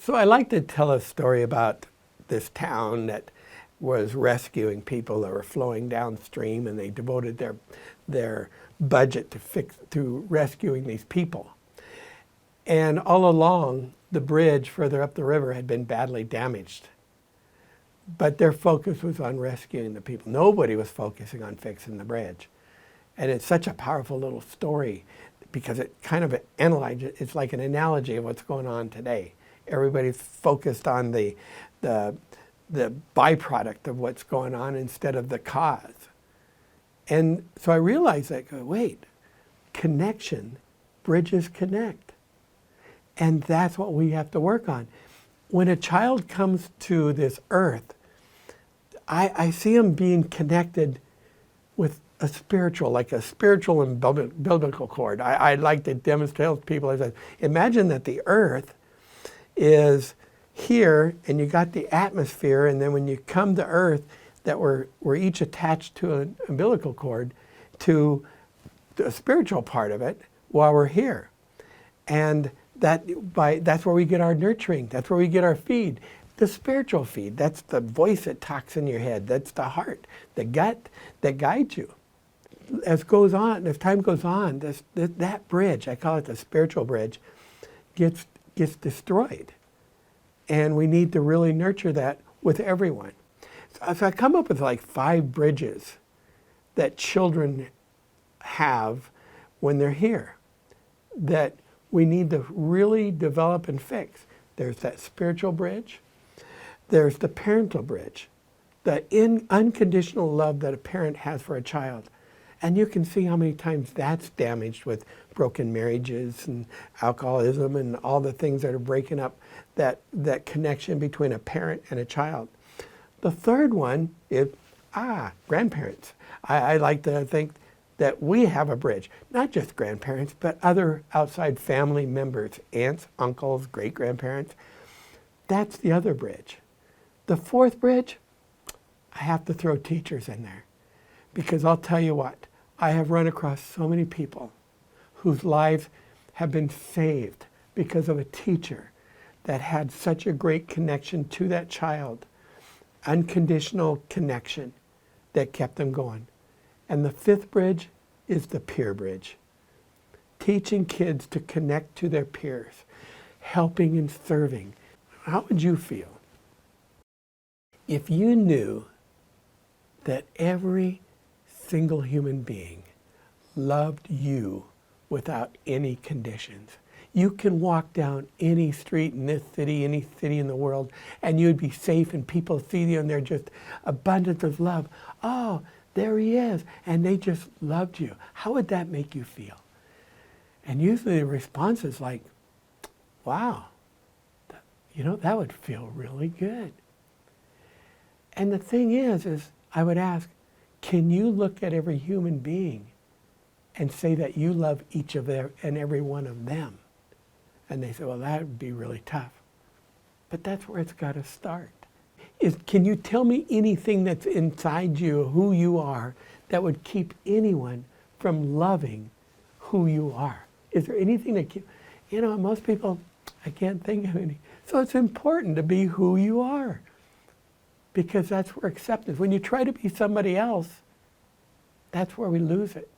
So I like to tell a story about this town that was rescuing people that were flowing downstream, and they devoted their budget to rescuing these people. And all along, the bridge further up the river had been badly damaged. But their focus was on rescuing the people. Nobody was focusing on fixing the bridge. And it's such a powerful little story because it kind of analyzes, it's like an analogy of what's going on today. Everybody's focused on the byproduct of what's going on instead of the cause. And so I realized that, wait, connection, bridges connect. And that's what we have to work on. When a child comes to this earth, I see them being connected with a spiritual, like a spiritual and biblical cord. I like to demonstrate to people, I said, imagine that the earth is here and you got the atmosphere, and then when you come to earth, that we're each attached to an umbilical cord to the spiritual part of it while we're here. And that's where we get our nurturing, that's where we get our feed. The spiritual feed, that's the voice that talks in your head, that's the heart, the gut that guides you. As time goes on, that bridge, I call it the spiritual bridge, gets destroyed. And we need to really nurture that with everyone. So I come up with like 5 bridges that children have when they're here that we need to really develop and fix. There's that spiritual bridge. There's the parental bridge, the unconditional love that a parent has for a child. And you can see how many times that's damaged with broken marriages and alcoholism and all the things that are breaking up that connection between a parent and a child. The third one is, grandparents. I like to think that we have a bridge, not just grandparents, but other outside family members, aunts, uncles, great-grandparents. That's the other bridge. The fourth bridge, I have to throw teachers in there. Because I'll tell you what, I have run across so many people whose lives have been saved because of a teacher that had such a great connection to that child, unconditional connection that kept them going. And the fifth bridge is the peer bridge. Teaching kids to connect to their peers, helping and serving. How would you feel if you knew that every single human being loved you without any conditions? You can walk down any street in this city, any city in the world, and you'd be safe, and people see you and they're just abundant of love. Oh, there he is, and they just loved you. How would that make you feel? And usually the response is like, wow, that would feel really good. And the thing is I would ask, can you look at every human being and say that you love each of and every one of them? And they say, well, that would be really tough. But that's where it's got to start. Can you tell me anything that's inside you, who you are, that would keep anyone from loving who you are? Is there anything that most people, I can't think of any. So it's important to be who you are, because that's where acceptance, when you try to be somebody else, that's where we lose it.